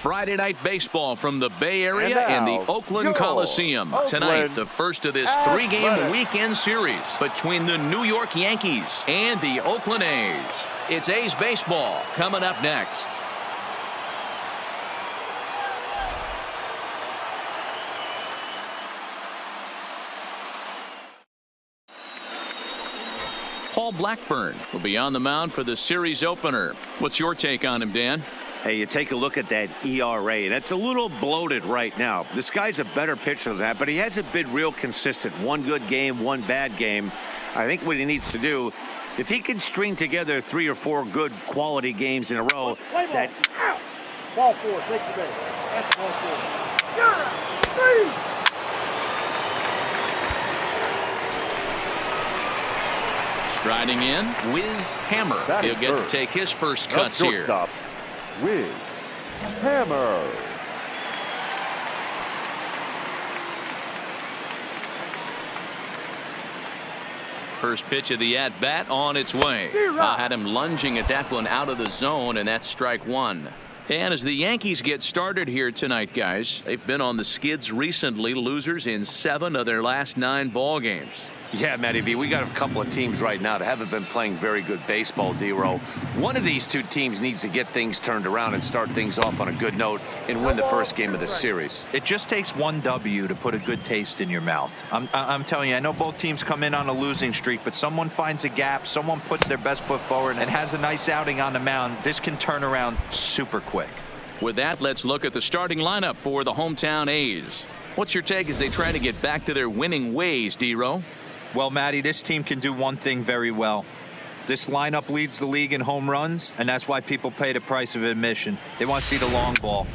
Friday Night Baseball from the Bay Area and the Oakland Coliseum. Tonight, the first of this three-game weekend series between the New York Yankees and the Oakland A's. It's A's baseball coming up next. Paul Blackburn will be on the mound for the series opener. What's your take on him, Dan? Hey, you take a look at that ERA, and it's a little bloated right now. This guy's a better pitcher than that, but he hasn't been real consistent. One good game, one bad game. I think what he needs to do, if he can string together 3 or 4 good quality games in a row, that... Ball 4, take the base. That's ball 4. Yeah, 3! Striding in, Wiz Hammer. He'll get to take his first cuts here. Wiz Hammer. First pitch of the at-bat on its way. Had him lunging at that one out of the zone, and that's strike one. And as the Yankees get started here tonight, guys, they've been on the skids recently, losers in 7 of their last 9 ball games. Yeah, Matty V, we got a couple of teams right now that haven't been playing very good baseball, D-Row. One of these 2 teams needs to get things turned around and start things off on a good note and win the first game of the series. It just takes one W to put a good taste in your mouth. I'm telling you, I know both teams come in on a losing streak, but someone finds a gap, someone puts their best foot forward and has a nice outing on the mound. This can turn around super quick. With that, let's look at the starting lineup for the hometown A's. What's your take as they try to get back to their winning ways, D-Row? Well, Matty, this team can do one thing very well. This lineup leads the league in home runs, and that's why people pay the price of admission. They want to see the long ball.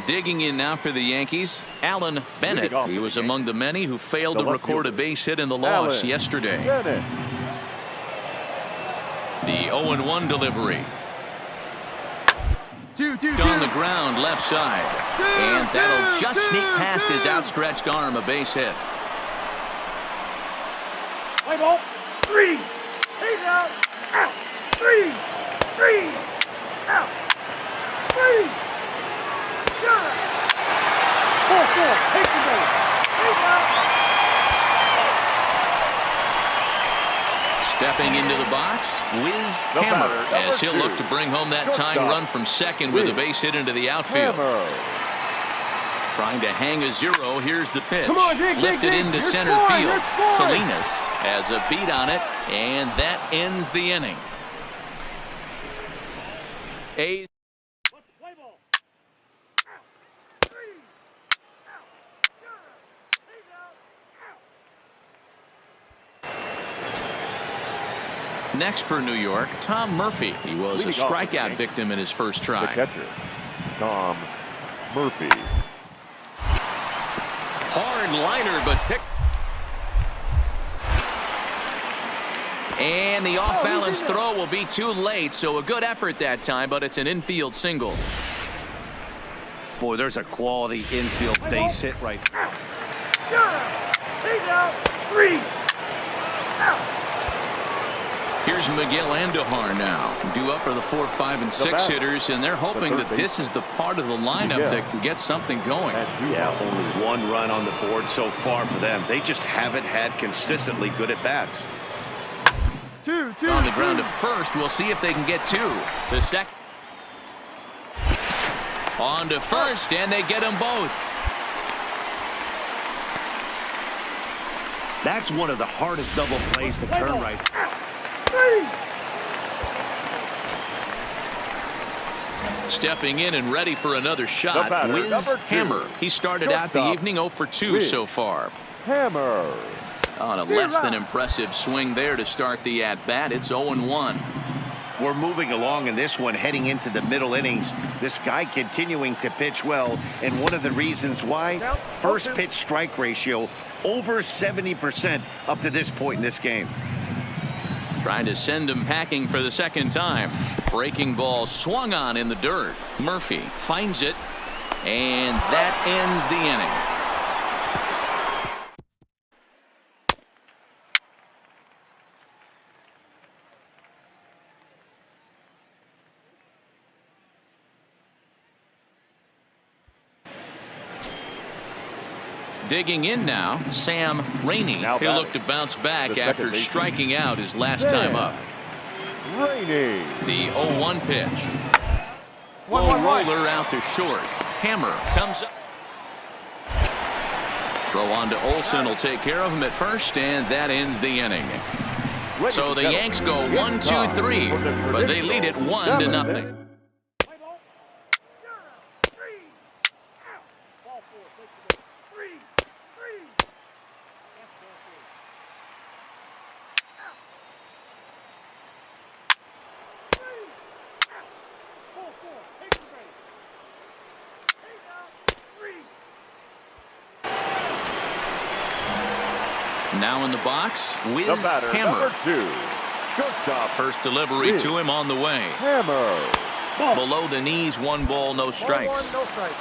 Digging in now for the Yankees, Alan Bennett. He was among the many who failed to record a base hit in the loss yesterday. The 0-1 delivery. On the ground, left side. And that'll just sneak past his outstretched arm, a base hit. Play ball. 3. He's out. Out. 3. 3. Out. 3. Got it. 4-4. Take the ball. He's out. Stepping into the box, Wiz Hammer, as he'll look to bring home that tying run from second with a base hit into the outfield. Trying to hang a 0. Here's the pitch. Lifted into center field. Salinas has a beat on it, and that ends the inning. A's. Next for New York, Tom Murphy. He was a strikeout victim in his first try. The catcher, Tom Murphy. Hard liner, but pick. And the off-balance throw will be too late, so a good effort that time, but it's an infield single. Boy, there's a quality infield base hit right. He's out. 3. Out. Here's Miguel Andujar now, due up for the 4, 5, and 6 hitters, and they're hoping that this is the part of the lineup that can get something going. Yeah, only 1 run on the board so far for them. They just haven't had consistently good at-bats. 2. On the ground to first, we'll see if they can get 2. The second. On to first, and they get them both. That's one of the hardest double plays to turn right. Stepping in and ready for another shot, Wiz Hammer. He started out the evening 0 for 2 so far. Hammer. On a less than impressive swing there to start the at-bat. It's 0-1. We're moving along in this one, heading into the middle innings. This guy continuing to pitch well, and one of the reasons why, first pitch strike ratio over 70% up to this point in this game. Trying to send him packing for the second time. Breaking ball swung on in the dirt. Murphy finds it, and that ends the inning. Digging in now, Sam Rainey. He'll look to bounce back after striking out his last time up. Rainey. The 0-1 pitch. Low roller out to short. Hammer comes up. Throw on to Olsen will take care of him at first, and that ends the inning. So the Yanks go 1-2-3, but they lead it 1-0. Now in the box, Wiz Hammer. Shortstop. First delivery to him on the way. Hammer. Below the knees, 1 ball, no strikes. No strikes.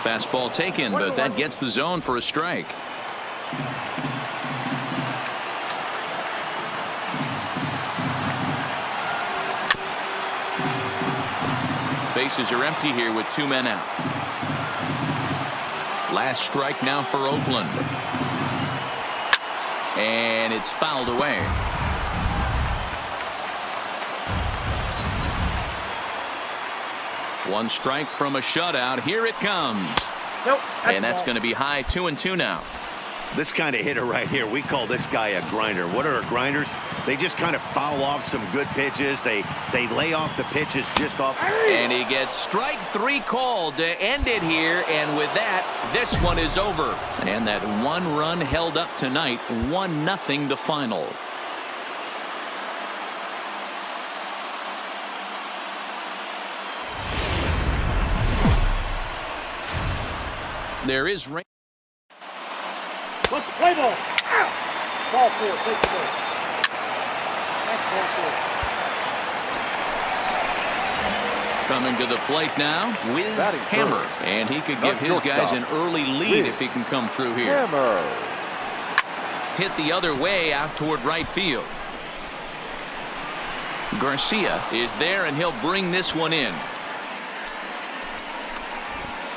Fastball taken, but that gets the zone for a strike. Bases are empty here with 2 men out. Last strike now for Oakland. And it's fouled away. One strike from a shutout. Here it comes. Nope. And that's going to be high 2-2 now. This kind of hitter right here, we call this guy a grinder. What are grinders? They just kind of foul off some good pitches. They lay off the pitches just off. And he gets strike 3 called to end it here. And with that, this one is over. And that 1 run held up tonight. 1-0 the final. There is rain. Let's play ball. Ball 4. Take the ball. That's ball 4. Coming to the plate now, Wiz Hammer. And he could give his guys an early lead if he can come through here. Hammer. Hit the other way out toward right field. Garcia is there, and he'll bring this one in.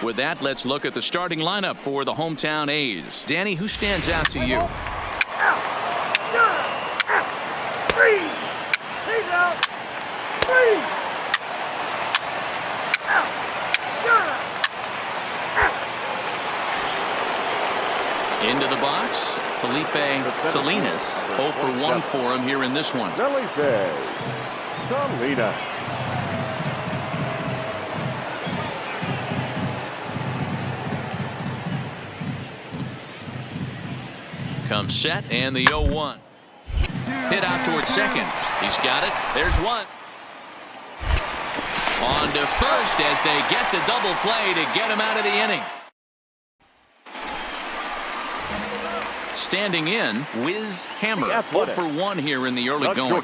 With that, let's look at the starting lineup for the hometown A's. Danny, who stands out to you? Out. Out. 3. He's out. 3. Out. Out. Into the box, Felipe Salinas. 0 for 1 for him here in this one. Felipe Salinas. Comes set, and the 0-1. Hit out towards second. He's got it. There's one. On to first as they get the double play to get him out of the inning. Standing in, Wiz Hammer. 0 for 1 here in the early going.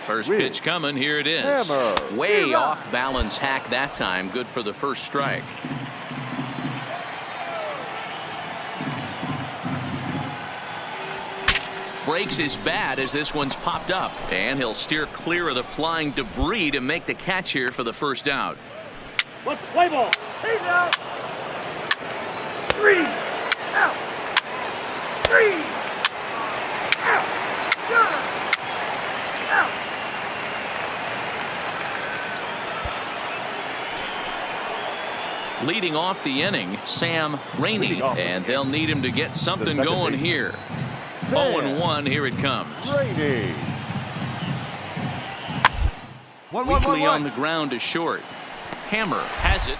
First pitch coming. Here it is. Hammer. Way off balance hack that time. Good for the first strike. Breaks his bat as this one's popped up, and he'll steer clear of the flying debris to make the catch here for the first out. Let's play ball. He's out. 3. Out. 3. Out. Out. Leading off the inning, Sam Rainey, and they'll need him to get something going here. 0-1, here it comes. Brady. Weakly on the ground to short. Hammer has it.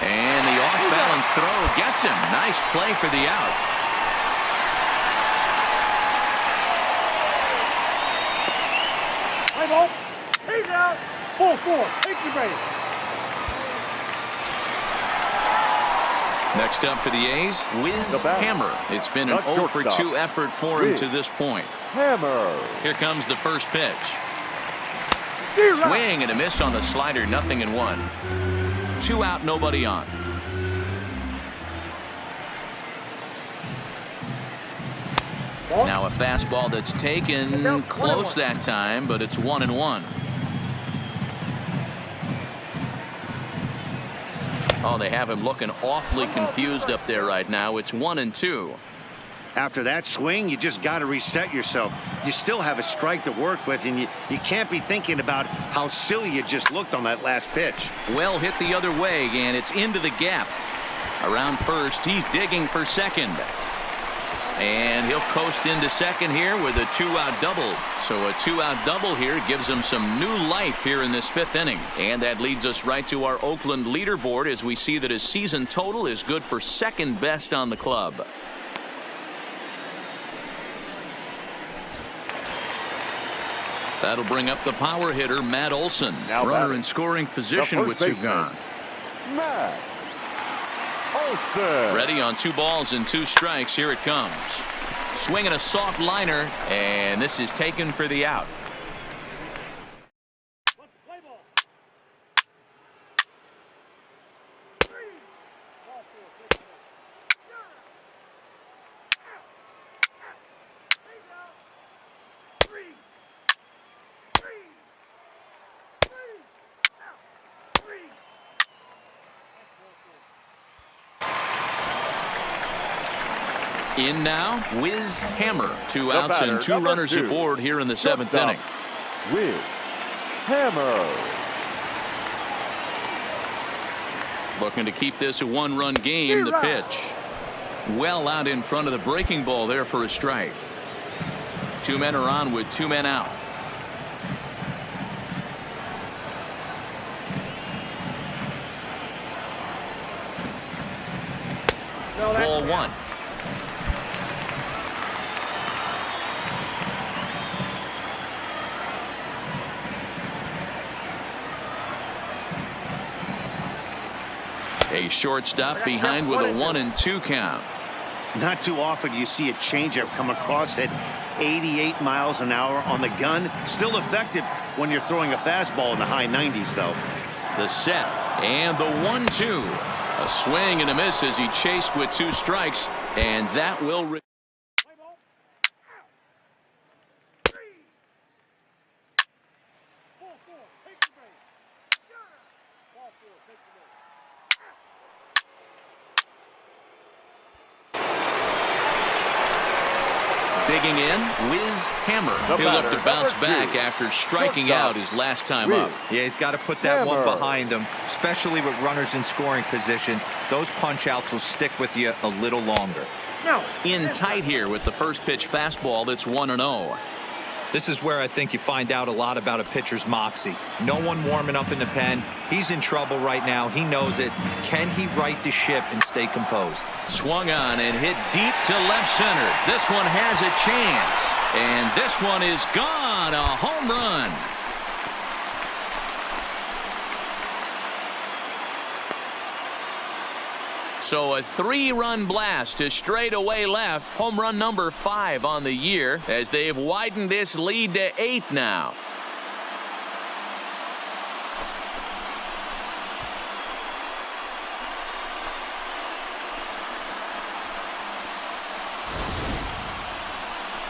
And the off-balance throw gets him. Nice play for the out. Play ball. He's out. 4-4. Take the base. Next up for the A's, Wiz Hammer. It's been an 0 for 2 effort for him to this point. Hammer. Here comes the first pitch. Swing and a miss on the slider, 0-1. 2 out, nobody on. Now a fastball that's taken close that time, but it's 1-1. Oh, they have him looking awfully confused up there right now. It's 1-2. After that swing, you just got to reset yourself. You still have a strike to work with, and you can't be thinking about how silly you just looked on that last pitch. Well hit the other way, and it's into the gap. Around first, he's digging for second. And he'll coast into second here with a 2-out double. So a 2-out double here gives him some new life here in this 5th inning. And that leads us right to our Oakland leaderboard as we see that his season total is good for second best on the club. That'll bring up the power hitter, Matt Olson. Now runner in scoring position with 2 gone. Matt Olson. Ready on 2 balls and 2 strikes. Here it comes. Swinging a soft liner, and this is taken for the out. In now, Wiz Hammer. 2 outs and 2 runners aboard here in the 7th inning. Wiz Hammer. Looking to keep this a 1-run game. The pitch. Well out in front of the breaking ball there for a strike. 2 men are on with 2 men out. Ball 1. A shortstop behind with a 1-2 count. Not too often you see a changeup come across at 88 miles an hour on the gun. Still effective when you're throwing a fastball in the high 90s, though. The set and the 1-2. A swing and a miss as he chased with 2 strikes, and that will. Digging in, Wiz Hammer. He'll look to bounce back after striking out his last time up. Yeah, he's got to put that one behind him, especially with runners in scoring position. Those punch outs will stick with you a little longer. In tight here with the first pitch fastball that's 1-0. This is where I think you find out a lot about a pitcher's moxie. No one warming up in the pen. He's in trouble right now. He knows it. Can he right the ship and stay composed? Swung on and hit deep to left center. This one has a chance. And this one is gone. A home run. So a 3-run blast to straightaway left. Home run number 5 on the year as they've widened this lead to 8 now.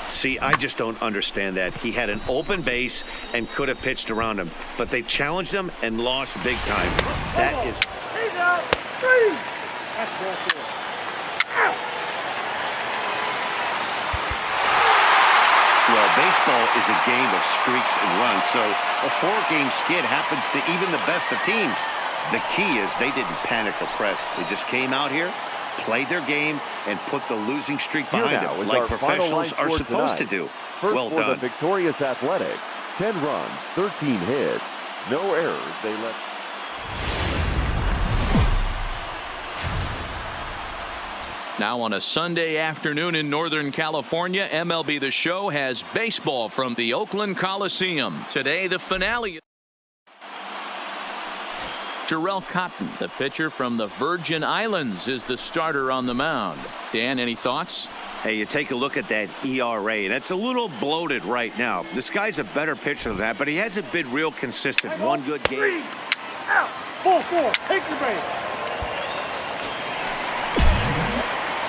See, I just don't understand that. He had an open base and could have pitched around him, but they challenged him and lost big time. That is. He's out. 3. That's ball 4. Well, baseball is a game of streaks and runs, so a 4-game skid happens to even the best of teams. The key is they didn't panic or press. They just came out here, played their game, and put the losing streak behind them, like professionals are supposed to do. Well done. For the victorious Athletics, 10 runs, 13 hits, no errors. They let. Now on a Sunday afternoon in Northern California, MLB The Show has baseball from the Oakland Coliseum. Today, the finale. Jarrell Cotton, the pitcher from the Virgin Islands, is the starter on the mound. Dan, any thoughts? Hey, you take a look at that ERA, and it's a little bloated right now. This guy's a better pitcher than that, but he hasn't been real consistent. One good game. 3. Out. Ball 4. Take the base.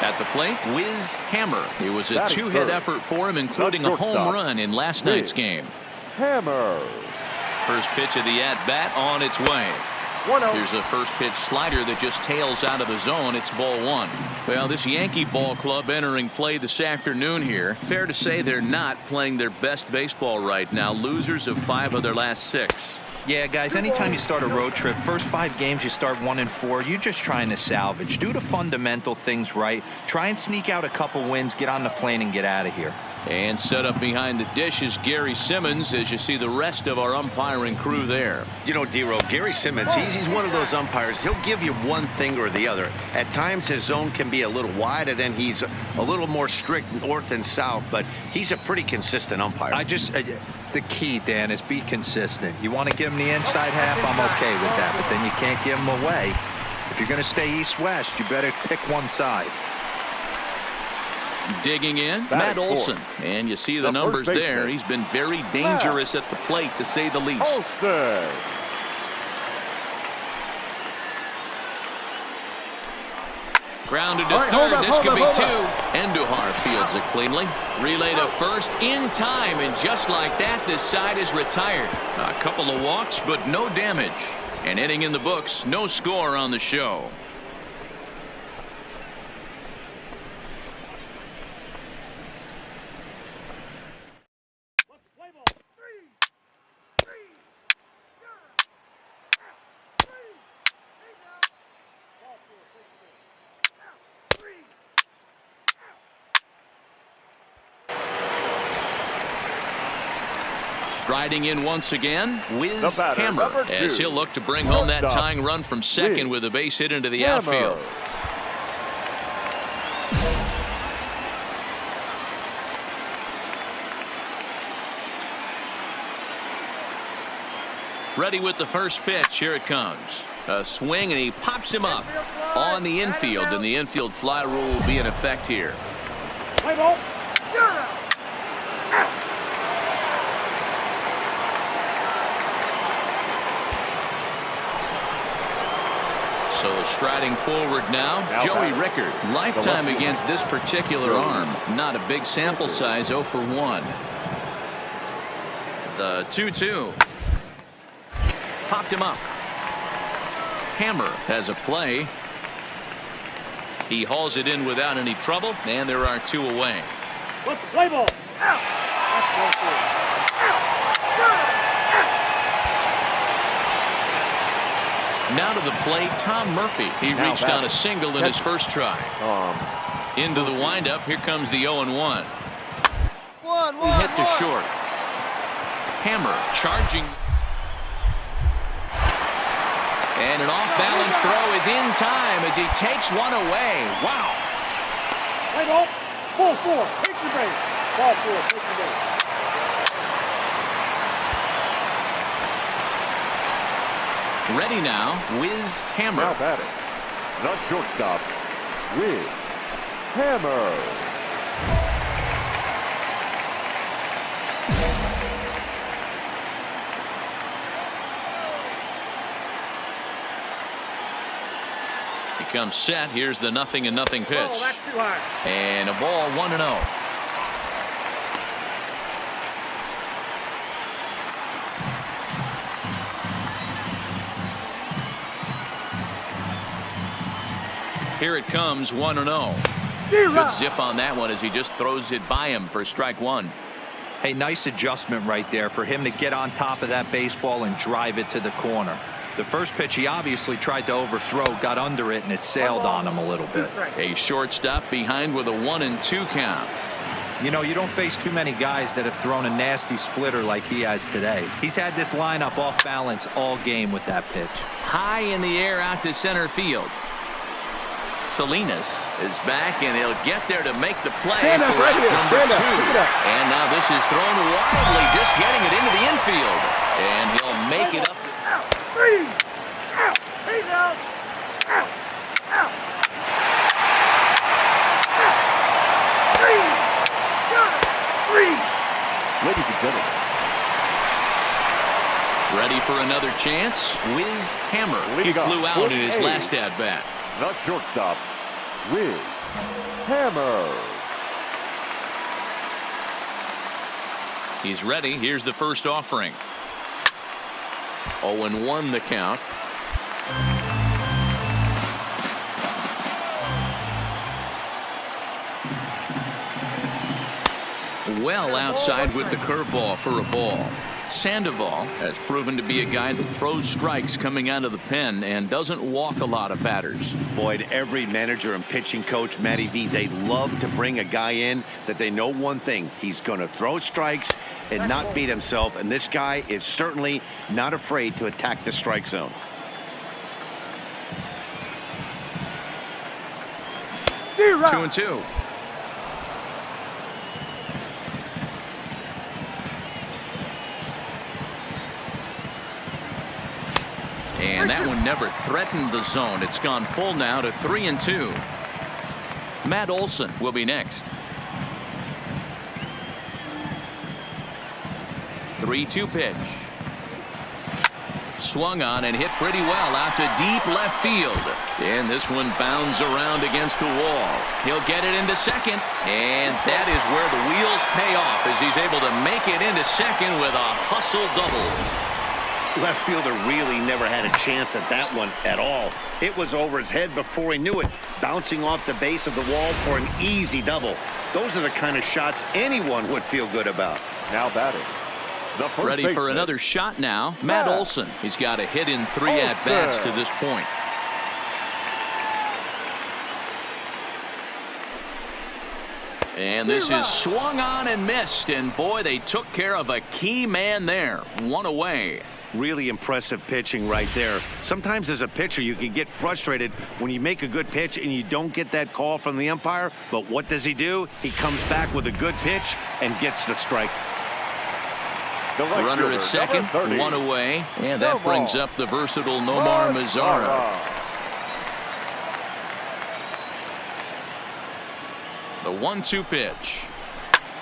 At the plate, Wiz Hammer. It was a Batting two-hit third. effort for him, including a home Shortstop. run in last Wiz night's game. Hammer. First pitch of the at-bat on its way. 1-0. Here's a first pitch slider that just tails out of the zone. It's ball one. Well, this Yankee ball club entering play this afternoon here. Fair to say they're not playing their best baseball right now. Losers of 5 of their last 6. Yeah, guys, anytime you start a road trip, first 5 games you start 1-4, you're just trying to salvage. Do the fundamental things right. Try and sneak out a couple wins, get on the plane, and get out of here. And set up behind the dish is Gary Simmons, as you see the rest of our umpiring crew there. You know, D-Row, Gary Simmons, he's one of those umpires. He'll give you one thing or the other. At times his zone can be a little wide, and then he's a little more strict north and south, but he's a pretty consistent umpire. The key, Dan, is be consistent. You want to give him the inside half, I'm okay with that, but then you can't give him away. If you're going to stay east-west, you better pick one side. Digging in, Batting Matt fourth. Olson. And you see the The numbers first there. baseman. He's been very dangerous at the plate, to say the least. Olsen. Grounded to All right, third. hold up, This could be hold 2. up. Endujar fields it cleanly. Relay to first in time, and just like that, this side is retired. A couple of walks, but no damage. An inning in the books, no score on the show. Striding in once again, Wiz The batter, Hammer, number 2. as he'll look to bring home that Shortstop. tying run from second Wiz with a base hit into the Hammer. outfield. Ready with the first pitch. Here it comes. A swing, and he pops him up on the infield, and the infield fly rule will be in effect here. Play ball. You're out. So striding forward now, Joey Rickard. Lifetime against this particular arm. Not a big sample size, 0 for 1. The 2-2. Popped him up. Hammer has a play. He hauls it in without any trouble, and there are 2 away. Let's play ball. Out. That's ball 4. Now to the plate, Tom Murphy. He Now reached on batting. a single in his first try. Into the windup. Here comes the 0-1. Hit to short. Hammer charging. And an off-balance throw is in time as he takes one away. Wow. Play ball. Ball 4. Take the base. Ball 4. Take the base. Ready now, Wiz Hammer. Now batting. The shortstop. Wiz Hammer. He comes set. Here's the 0-0 pitch. Oh, that's too high. And a ball 1-0. Here it comes, 1-0. Good zip on that one as he just throws it by him for strike 1. Hey, nice adjustment right there for him to get on top of that baseball and drive it to the corner. The first pitch he obviously tried to overthrow, got under it, and it sailed on him a little bit. A shortstop behind with a 1-2 count. You know, you don't face too many guys that have thrown a nasty splitter like he has today. He's had this lineup off balance all game with that pitch. High in the air out to center field. Salinas is back, and he'll get there to make the play Stand up for right out here. number Stand up. 2. Pick it up. And now this is thrown wildly, just getting it into the infield. And he'll make it up. Out. 3. Out. He's out. Out. Out. Out. 3. Got it. 3. Ladies and gentlemen. Ready for another chance? Wiz Hammer. He Leadoff, flew out in his Court A. last at-bat. The shortstop. Wiz Hammer. He's ready. Here's the first offering. 0-1 the count. Well outside with the curveball for a ball. Sandoval has proven to be a guy that throws strikes coming out of the pen and doesn't walk a lot of batters. Boyd, every manager and pitching coach, Matty V, they love to bring a guy in that they know one thing. He's going to throw strikes and not beat himself, and this guy is certainly not afraid to attack the strike zone. 2-2. And that one never threatened the zone. It's gone full now to 3-2. Matt Olson will be next. 3-2 pitch. Swung on and hit pretty well out to deep left field. And this one bounds around against the wall. He'll get it into second. And that is where the wheels pay off as he's able to make it into second with a hustle double. Left fielder really never had a chance at that one at all. It was over his head before he knew it, bouncing off the base of the wall for an easy double. Those are the kind of shots anyone would feel good about. Now batting. Ready for another shot now. Matt Olson. He's got a hit in 3 at-bats to this point. And this is swung on and missed. And boy, they took care of a key man there. 1 away. Really impressive pitching right there. Sometimes as a pitcher you can get frustrated when you make a good pitch and you don't get that call from the umpire. But what does he do? He comes back with a good pitch and gets the strike. The runner at second, 1 away, and that brings up the versatile Nomar Mazara. The 1-2 pitch.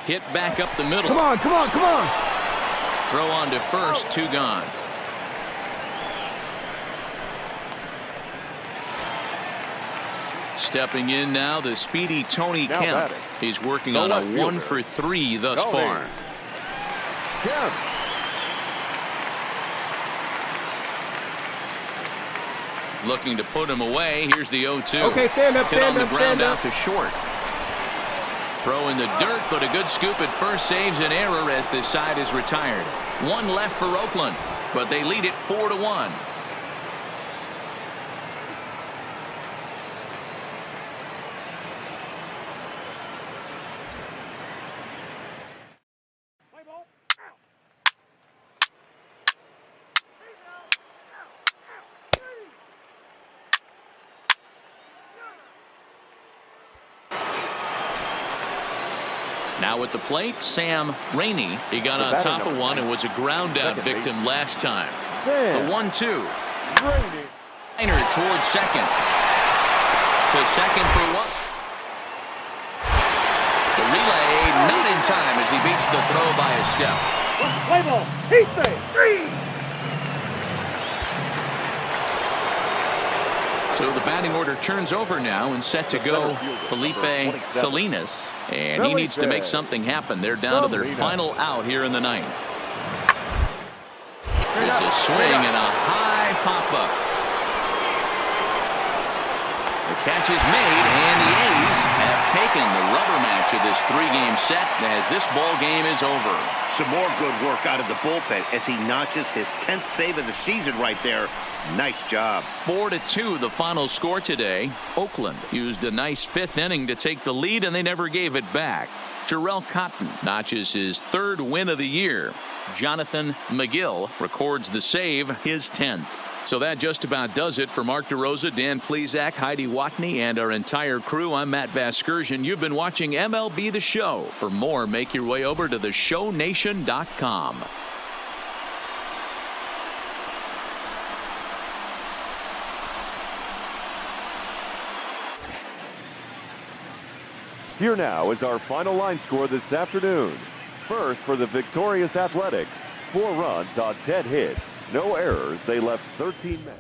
Hit back up the middle. Come on, come on, come on. Throw on to first, 2 gone. Stepping in now, the speedy Tony Kemp. He's working on a 1 for 3 thus far. Kemp. Looking to put him away. Here's the 0-2. Okay, stand up, Hit on stand the up, ground stand out up. to short. Throw in the dirt, but a good scoop at first saves an error as this side is retired. 1 left for Oakland, but they lead it 4-1. Now at the plate, Sam Rainey. He got on top of one and was a ground out victim last time. The 1-2. Liner towards second. To second for what? The relay not in time as he beats the throw by a step. Play ball. Heat say. 3. So the batting order turns over now and set to go Felipe Salinas. And he needs to make something happen. They're down to their final out here in the 9th. There's a swing and a high pop-up. The catch is made, and the A's have taken the rubber match of this 3-game set as this ball game is over. Some more good work out of the bullpen as he notches his 10th save of the season right there. Nice job. 4-2 the final score today. Oakland used a nice 5th inning to take the lead, and they never gave it back. Jarrell Cotton notches his 3rd win of the year. Jonathan McGill records the save, his 10th. So that just about does it for Mark DeRosa, Dan Plesac, Heidi Watney, and our entire crew. I'm Matt Vasgersian. You've been watching MLB The Show. For more, make your way over to theshownation.com. Here now is our final line score this afternoon. First for the victorious Athletics. 4 runs on 10 hits. No errors. They left 13 men.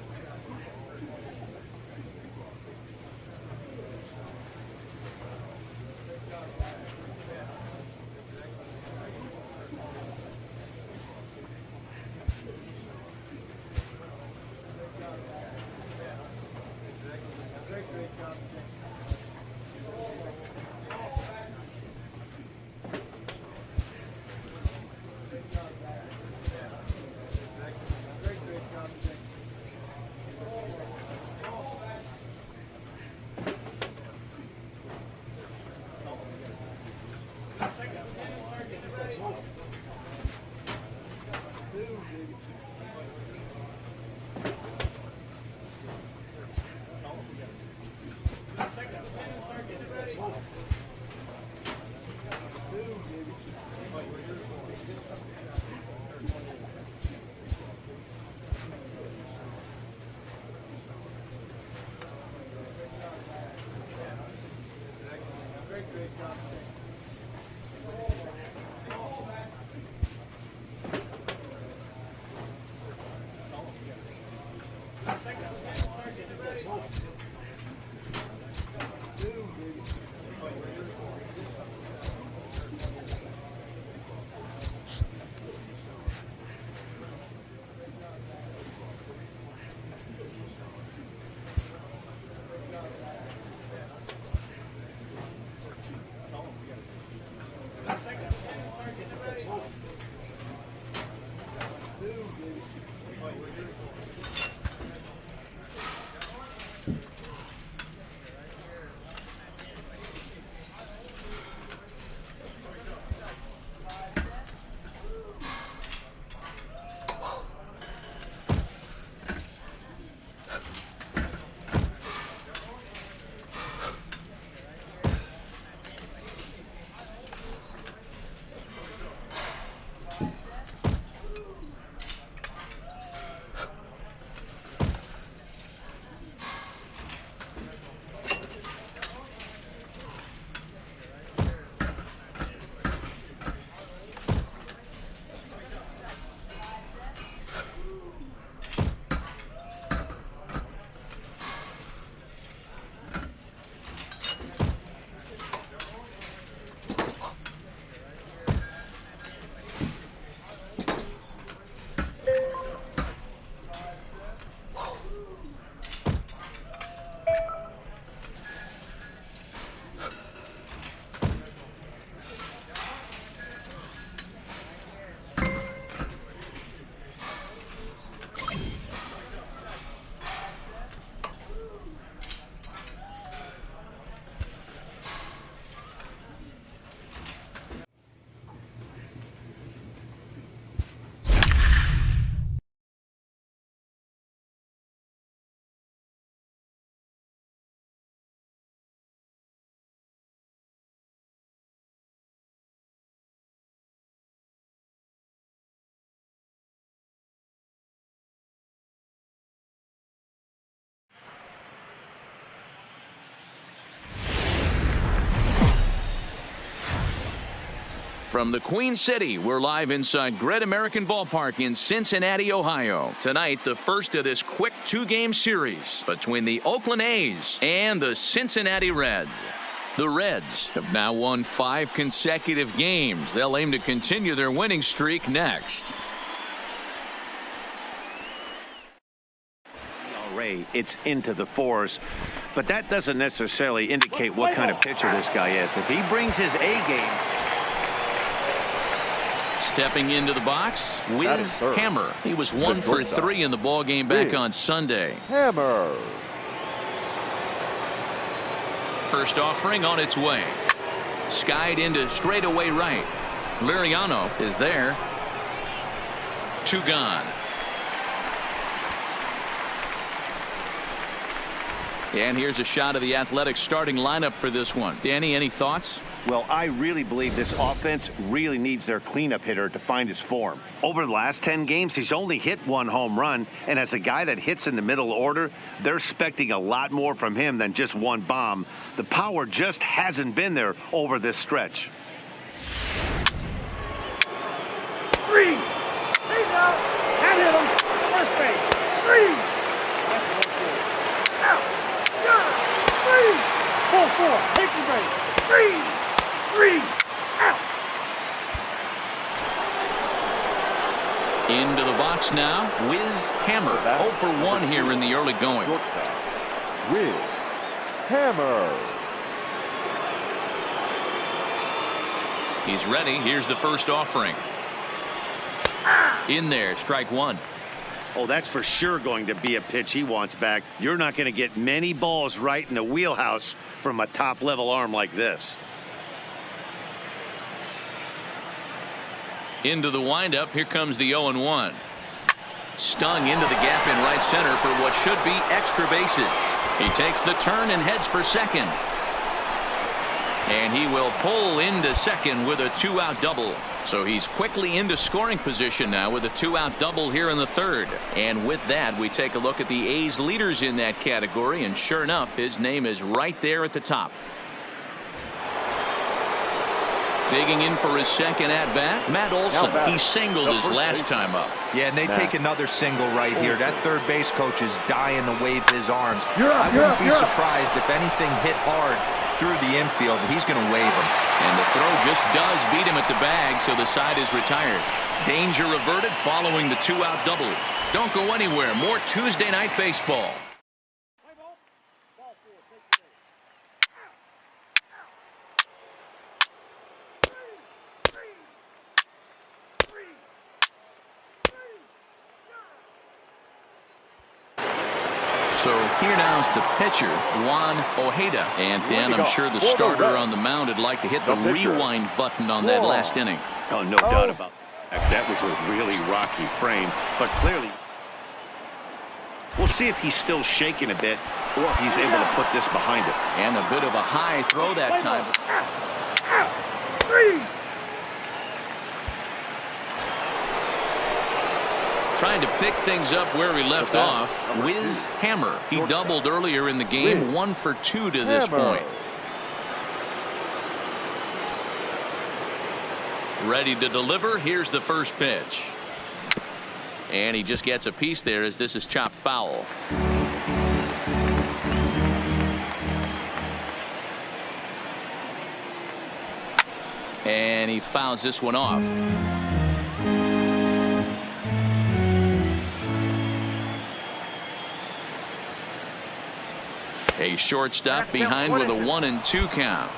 From the Queen City, we're live inside Great American Ballpark in Cincinnati, Ohio. Tonight, the first of this quick two-game series between the Oakland A's and the Cincinnati Reds. The Reds have now won 5 consecutive games. They'll aim to continue their winning streak next. It's into the 4s, but that doesn't necessarily indicate what kind of pitcher this guy is. If he brings his A game. Stepping into the box, Wiz Hammer. He was 1 for 3 in the ball game back on Sunday. Hammer. First offering on its way. Skied into straightaway right. Liriano is there. 2 gone. And here's a shot of the Athletics starting lineup for this one. Danny, any thoughts? Well, I really believe this offense really needs their cleanup hitter to find his form. Over the last 10 games, he's only hit 1 home run, and as a guy that hits in the middle order, they're expecting a lot more from him than just 1 bomb. The power just hasn't been there over this stretch. 3. He's out. That hit him. First base. 3. Out. Got 3. 4. Take the base. 3. 3 out. Into the box now, Wiz Hammer. 0 for 1 here in the early going. Wiz Hammer. He's ready. Here's the first offering. In there, strike 1. Oh, that's for sure going to be a pitch he wants back. You're not going to get many balls right in the wheelhouse from a top-level arm like this. Into the windup. Here comes the 0-1. Stung into the gap in right center for what should be extra bases. He takes the turn and heads for second. And he will pull into second with a 2-out double. So he's quickly into scoring position now with a 2-out double here in the third. And with that, we take a look at the A's leaders in that category. And sure enough, his name is right there at the top. Digging in for his second at-bat, Matt Olson. He singled his last time up. Yeah, and they take another single right here. That third base coach is dying to wave his arms. I wouldn't be surprised if anything hit hard through the infield. He's going to wave him. And the throw just does beat him at the bag, so the side is retired. Danger averted following the 2-out double. Don't go anywhere. More Tuesday Night Baseball. So here now is the pitcher, Juan Ojeda. And Dan, I'm sure the starter on the mound would like to hit the rewind button on that last inning. Oh, no doubt about that. That was a really rocky frame, but clearly we'll see if he's still shaking a bit or if he's able to put this behind him. And a bit of a high throw that time. Trying to pick things up where he left off. Wiz Hammer. He doubled earlier in the game. 1 for 2 to this point. Ready to deliver. Here's the first pitch. And he just gets a piece there as this is chopped foul. And he fouls this one off. A shortstop behind with a 1-2 count.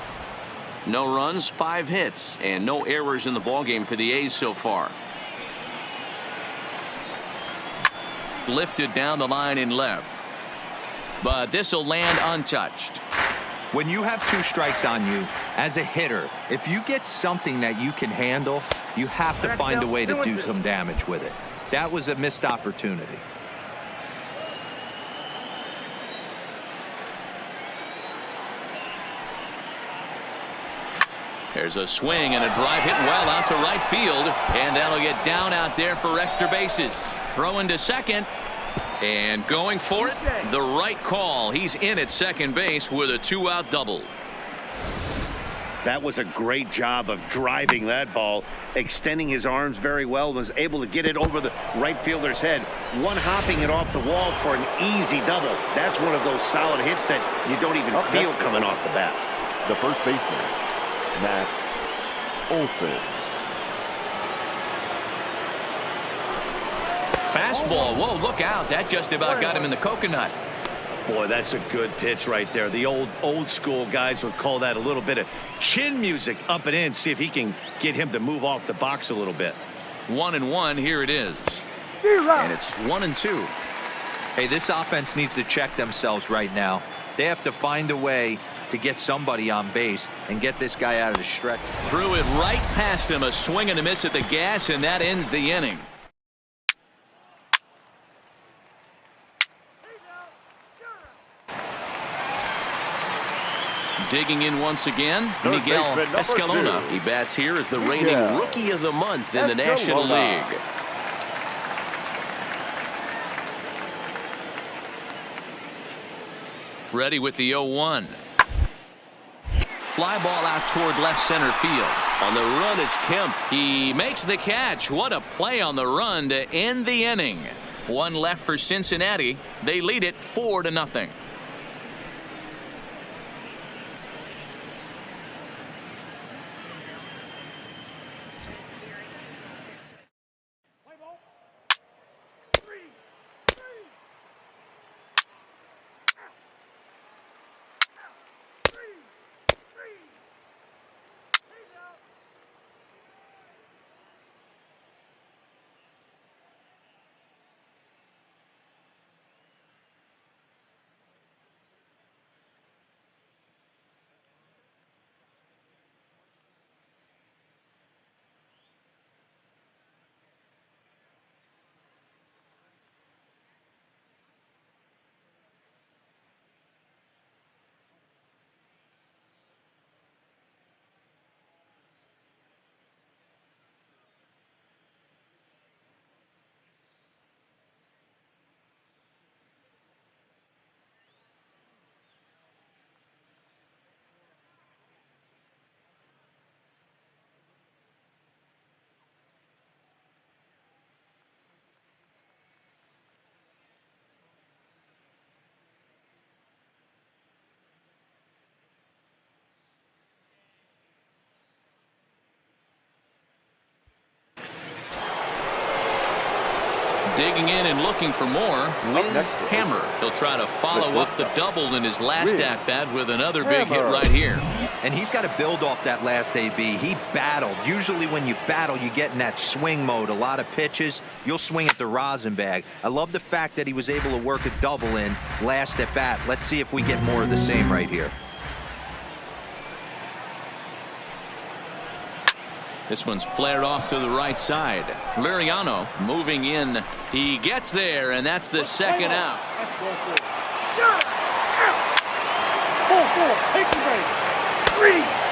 No runs, 5 hits, and no errors in the ballgame for the A's so far. Lifted down the line in left. But this will land untouched. When you have 2 strikes on you, as a hitter, if you get something that you can handle, you have to find a way to do some damage with it. That was a missed opportunity. There's a swing and a drive hit well out to right field. And that'll get down out there for extra bases. Throwing to second. And going for it. The right call. He's in at second base with a 2-out double. That was a great job of driving that ball, extending his arms very well, was able to get it over the right fielder's head, one-hopping it off the wall for an easy double. That's one of those solid hits that you don't even feel coming off the bat. The first baseman, Matt Olson. Fastball. Whoa, look out. That just about got him in the coconut. Boy, that's a good pitch right there. The old school guys would call that a little bit of chin music up and in. See if he can get him to move off the box a little bit. 1-1. Here it is. And it's 1-2. Hey, this offense needs to check themselves right now. They have to find a way to get somebody on base and get this guy out of the stretch. Threw it right past him. A swing and a miss at the gas, and that ends the inning. Digging in once again, Miguel Escalona. He bats here as the reigning Rookie of the Month in the National League. Ready with the 0-1. Fly ball out toward left center field. On the run is Kemp. He makes the catch. What a play on the run to end the inning. 1 left for Cincinnati. They lead it 4-0. Digging in and looking for more. Wiz Hammer. He'll try to follow up the double in his last at-bat with another big hit right here. And he's got to build off that last AB. He battled. Usually when you battle, you get in that swing mode. A lot of pitches, you'll swing at the rosin bag. I love the fact that he was able to work a double in last at bat. Let's see if we get more of the same right here. This one's flared off to the right side. Liriano moving in. He gets there, and that's the second out. Take the base. 3.